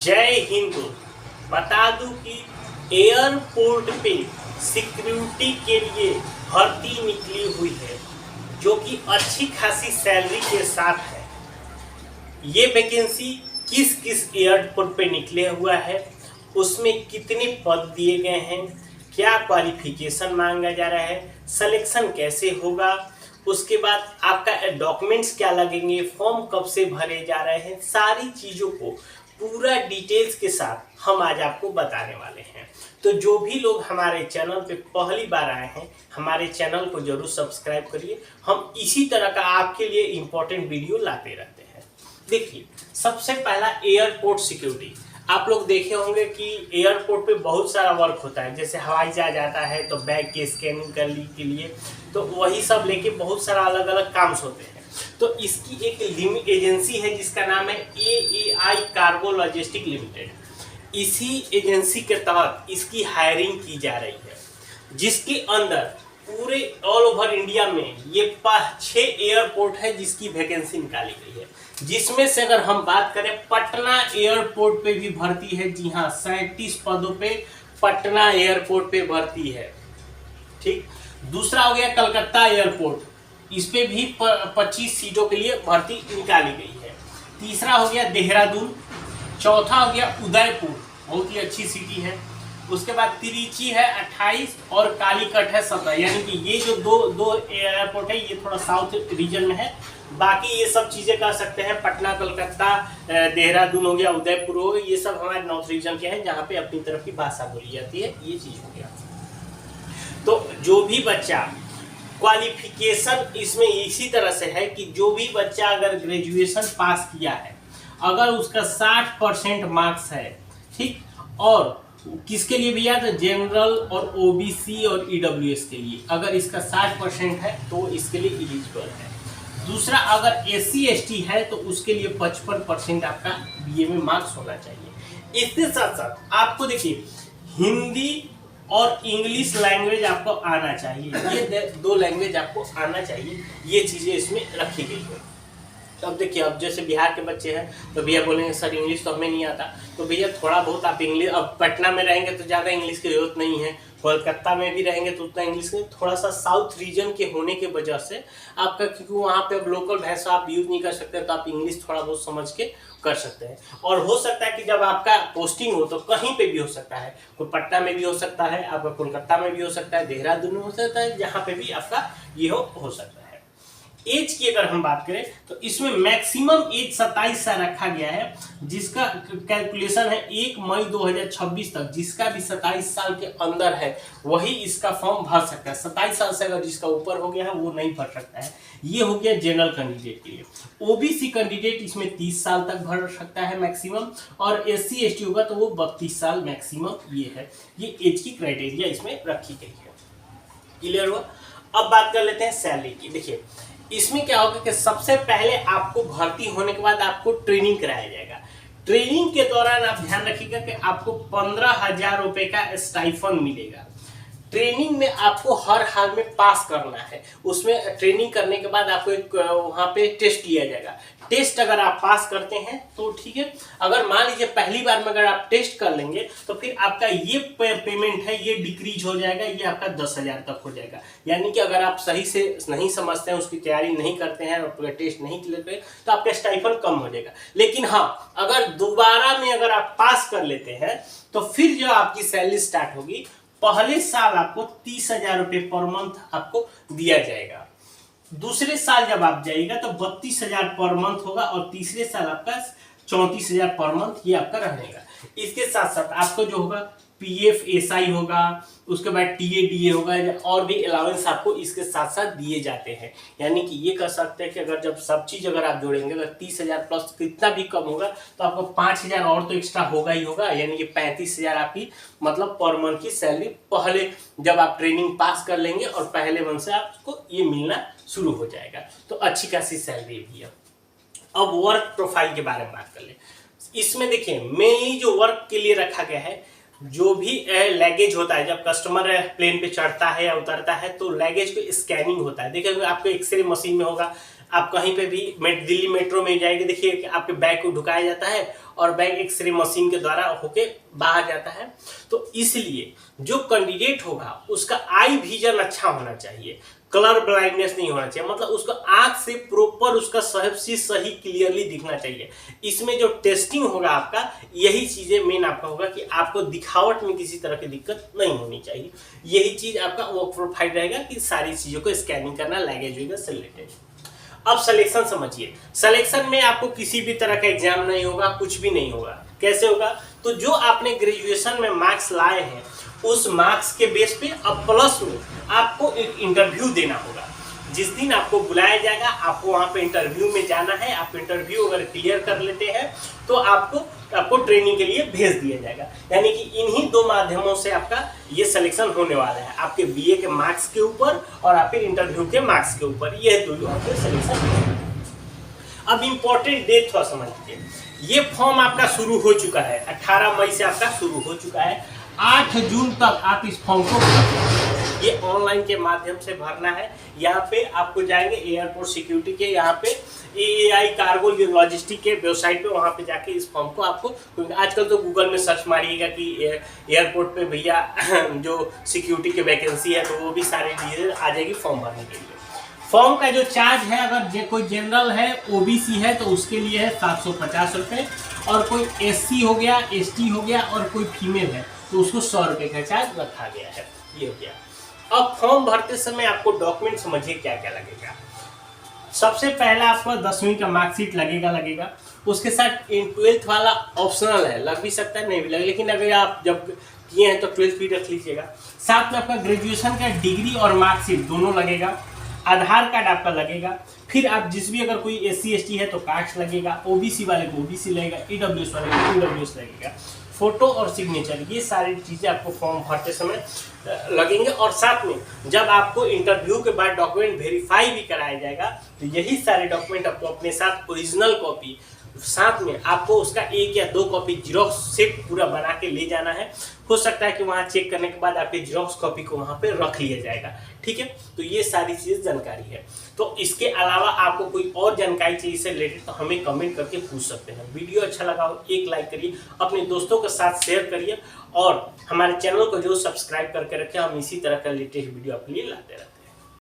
जय हिंद। बता दूं कि एयरपोर्ट पे सिक्योरिटी के लिए भर्ती निकली हुई है जो कि अच्छी खासी सैलरी के साथ है। ये वैकेंसी किस किस एयरपोर्ट पे निकले हुआ है, उसमें कितने पद दिए गए हैं, क्या क्वालिफिकेशन मांगा जा रहा है, सिलेक्शन कैसे होगा, उसके बाद आपका डॉक्यूमेंट्स क्या लगेंगे, फॉर्म कब से भरे जा रहे हैं, सारी चीज़ों को पूरा डिटेल्स के साथ हम आज आपको बताने वाले हैं। तो जो भी लोग हमारे चैनल पे पहली बार आए हैं, हमारे चैनल को जरूर सब्सक्राइब करिए। हम इसी तरह का आपके लिए इम्पोर्टेंट वीडियो लाते रहते हैं। देखिए, सबसे पहला एयरपोर्ट सिक्योरिटी। आप लोग देखे होंगे कि एयरपोर्ट पे बहुत सारा वर्क होता है, जैसे हवाई जहाज आता है तो बैग के स्कैनिंग करने के लिए, तो वही सब लेके बहुत सारा अलग अलग काम होते हैं। तो इसकी एक लिमिट एजेंसी है जिसका नाम है AAI कार्गो लॉजिस्टिक लिमिटेड। इसी एजेंसी के तहत इसकी हायरिंग की जा रही है, जिसके अंदर पूरे ऑल ओवर इंडिया में ये 6 एयरपोर्ट है जिसकी वैकेंसी निकाली गई है। जिसमें से अगर हम बात करें, पटना एयरपोर्ट पे भी भर्ती है। जी हाँ, 37 पदों पे पटना एयरपोर्ट पे भर्ती है। ठीक। दूसरा हो गया कलकत्ता एयरपोर्ट, इस पे भी 25 सीटों के लिए भर्ती निकाली गई है। तीसरा हो गया देहरादून। चौथा हो गया उदयपुर, बहुत ही अच्छी सिटी है। उसके बाद तिरुचि है 28 और कालीकट है 17। यानी कि ये जो दो एयरपोर्ट है ये थोड़ा साउथ रीजन में है। बाकी ये सब चीज़ें कर सकते हैं, पटना, कलकत्ता, देहरादून हो गया, उदयपुर हो गया, ये सब हमारे नॉर्थ रीजन के हैं जहाँ पे अपनी तरफ की भाषा बोली जाती है। ये चीज़ हो गया। तो जो भी बच्चा क्वालिफिकेशन इसमें इसी तरह से है कि जो भी बच्चा अगर ग्रेजुएशन पास किया है, अगर उसका 60% मार्क्स है, ठीक, और किसके लिए भैया, तो जनरल और OBC और EWS के लिए अगर इसका 60% है तो इसके लिए एलिजिबल है। दूसरा, अगर SC ST है तो उसके लिए 55% आपका BA में मार्क्स होना चाहिए। इसके साथ साथ आपको देखिए, हिंदी और इंग्लिश लैंग्वेज आपको आना चाहिए। ये 2 लैंग्वेज आपको आना चाहिए, ये चीज़ें इसमें रखी गई है। तो अब देखिए, अब जैसे बिहार के बच्चे हैं तो भैया बोलेंगे सर इंग्लिश तो हमें नहीं आता, तो भैया थोड़ा बहुत आप इंग्लिश, अब पटना में रहेंगे तो ज़्यादा इंग्लिश की जरूरत नहीं है, कोलकाता में भी रहेंगे तो उतना इंग्लिश नहीं, थोड़ा सा साउथ रीजन के होने के वजह से आपका, क्योंकि वहाँ पे अब लोकल भाषा आप यूज़ नहीं कर सकते, तो आप इंग्लिश थोड़ा बहुत समझ के कर सकते हैं। और हो सकता है कि जब आपका पोस्टिंग हो तो कहीं पे भी हो सकता है, कोई पटना में भी हो सकता है, आपका कोलकाता में भी हो सकता है, देहरादून में हो सकता है, जहाँ पे भी आपका ये हो सकता है। एज की अगर हम बात करें तो इसमें मैक्सिमम एज 27 साल रखा गया है, जिसका कैलकुलेशन है 1 मई 2026 तक। जिसका भी 27 साल के अंदर है वही इसका फॉर्म भर सकता है। 27 साल से अगर जिसका ऊपर हो गया है वो नहीं भर सकता है। ये हो गया जनरल कैंडिडेट के लिए। OBC कैंडिडेट इसमें 30 साल तक भर सकता है मैक्सिमम, और SC ST होगा तो वो 32 साल मैक्सिमम। ये है, ये एज की क्राइटेरिया इसमें रखी गई है। क्लियर हुआ? अब बात कर लेते हैं सैलरी की। देखिए, इसमें क्या होगा कि सबसे पहले आपको भर्ती होने के बाद आपको ट्रेनिंग कराया जाएगा। ट्रेनिंग के दौरान आप ध्यान रखिएगा कि आपको 15,000 रुपए का स्टाइफन मिलेगा। ट्रेनिंग में आपको हर हाल में पास करना है। उसमें ट्रेनिंग करने के बाद आपको एक वहाँ पे टेस्ट लिया जाएगा। टेस्ट अगर आप पास करते हैं तो ठीक है, अगर मान लीजिए पहली बार में अगर आप टेस्ट कर लेंगे तो फिर आपका ये पेमेंट है ये डिक्रीज हो जाएगा, ये आपका 10,000 तक हो जाएगा। यानी कि अगर आप सही से नहीं समझते हैं, उसकी तैयारी नहीं करते हैं और टेस्ट नहीं लेते तो आपका स्टाइफन कम हो जाएगा। लेकिन हाँ, अगर दोबारा में अगर आप पास कर लेते हैं तो फिर जो आपकी सैलरी स्टार्ट होगी, पहले साल आपको 30,000 रुपये पर मंथ आपको दिया जाएगा। दूसरे साल जब आप जाइएगा तो 32,000 पर मंथ होगा, और तीसरे साल आपका 34,000 पर मंथ ये आपका रहेगा। इसके साथ साथ आपको जो होगा PF SI होगा, उसके बाद TA DA होगा, और भी अलाउंस आपको इसके साथ साथ दिए जाते हैं। यानी कि ये कर सकते हैं कि अगर जब सब चीज़ अगर आप जोड़ेंगे, अगर 30,000 प्लस कितना भी कम होगा तो आपको 5,000 और तो एक्स्ट्रा होगा ही होगा। यानी कि 35,000 आपकी मतलब पर मंथ की सैलरी पहले जब आप ट्रेनिंग पास कर लेंगे और पहले मंथ से आपको ये मिलना शुरू हो जाएगा। तो अच्छी खासी सैलरी भी है। अब वर्क प्रोफाइल के बारे में बात कर ले। इसमें देखिए, मेनली जो वर्क के लिए रखा गया है, जो भी लैगेज होता है, जब कस्टमर प्लेन पे चढ़ता है या उतरता है तो लैगेज को स्कैनिंग होता है। देखिए, आपको एक्सरे मशीन में होगा, आप कहीं पे भी दिल्ली मेट्रो में जाएंगे, देखिए कि आपके बैग को ढुकाया जाता है और बैग एक्सरे मशीन के द्वारा होके बाहर जाता है। तो इसलिए जो कैंडिडेट होगा उसका आई विजन अच्छा होना चाहिए, कलर ब्लाइंडनेस नहीं होना चाहिए, मतलब उसको आंख से प्रॉपर उसका सही क्लियरली दिखना चाहिए। इसमें जो टेस्टिंग होगा आपका, यही चीजें मेन आपका होगा कि आपको दिखावट में किसी तरह की दिक्कत नहीं होनी चाहिए। यही चीज आपका वर्क प्रोफाइल रहेगा कि सारी चीजों को स्कैनिंग करना, लैंग्वेज वगैरह से रिलेटेड। अब सिलेक्शन समझिए, सिलेक्शन में आपको किसी भी तरह का एग्जाम नहीं होगा, कुछ भी नहीं होगा। कैसे होगा? तो जो आपने ग्रेजुएशन में मार्क्स लाए हैं उस मार्क्स के बेस पे अब प्लस में आपको एक इंटरव्यू देना होगा। जिस दिन आपको बुलाया जाएगा आपको वहां पे इंटरव्यू में जाना है। आप इंटरव्यू अगर क्लियर कर लेते हैं तो आपको ट्रेनिंग के लिए भेज दिया जाएगा। यानी कि इन्हीं दो माध्यमों से आपका ये सिलेक्शन होने वाला है, आपके बीए के मार्क्स के ऊपर और आपके इंटरव्यू के मार्क्स के ऊपर। ये दो आपके सिलेक्शन। अब इम्पोर्टेंट डेट थोड़ा समझ लीजिए, ये फॉर्म आपका शुरू हो चुका है, 18 मई से आपका शुरू हो चुका है। 8 जून तक आप इस फॉर्म को ये ऑनलाइन के माध्यम से भरना है। यहाँ पे आपको जाएंगे एयरपोर्ट सिक्योरिटी के, यहाँ पे AAI कार्गो लॉजिस्टिक के वेबसाइट पे, वहाँ पे जाके इस फॉर्म को आपको, आजकल तो गूगल में सर्च मारिएगा कि एयरपोर्ट पे भैया जो सिक्योरिटी के वैकेंसी है, तो वो भी सारी डिटेल आ जाएगी फॉर्म भरने के लिए। फॉर्म का जो चार्ज है, अगर कोई जनरल है, OBC है, तो उसके लिए है 750 रुपये, और कोई SC हो गया, ST हो गया और कोई फीमेल है तो उसको 100 रुपये का चार्ज रखा गया है। ये हो गया। अब फॉर्म भरते समय आपको डॉक्यूमेंट समझिए क्या क्या लगेगा। सबसे पहला आपको 10वीं का मार्कशीट लगेगा। उसके साथ 12th वाला ऑप्शनल है, लग भी सकता है नहीं भी लगे, लेकिन अगर आप जब किए हैं तो 12th भी रख लीजिएगा। साथ में आपका ग्रेजुएशन का डिग्री और मार्कशीट दोनों लगेगा। आधार कार्ड आपका लगेगा। फिर आप जिस भी, अगर कोई SC ST है तो कास्ट लगेगा, OBC वाले को OBC लगेगा, EWS वाले को EWS लगेगा। फोटो और सिग्नेचर, ये सारी चीज़ें आपको फॉर्म भरते समय लगेंगे। और साथ में जब आपको इंटरव्यू के बाद डॉक्यूमेंट वेरीफाई भी कराया जाएगा तो यही सारे डॉक्यूमेंट आपको अपने साथ ओरिजिनल कॉपी, साथ में आपको उसका 1 या 2 कॉपी जीरोक्स सेट पूरा बना के ले जाना है। हो सकता है कि वहाँ चेक करने के बाद आपके जीरोक्स कॉपी को वहाँ पे रख लिया जाएगा। ठीक है, तो ये सारी चीज़ जानकारी है। तो इसके अलावा आपको कोई और जानकारी चाहिए इससे रिलेटेड तो हमें कमेंट करके पूछ सकते हैं। वीडियो अच्छा लगा हो एक लाइक करिए, अपने दोस्तों के साथ शेयर करिए और हमारे चैनल को जो सब्सक्राइब करके रखें। हम इसी तरह का लेटेस्ट वीडियो अपने लिए लाते रहते हैं।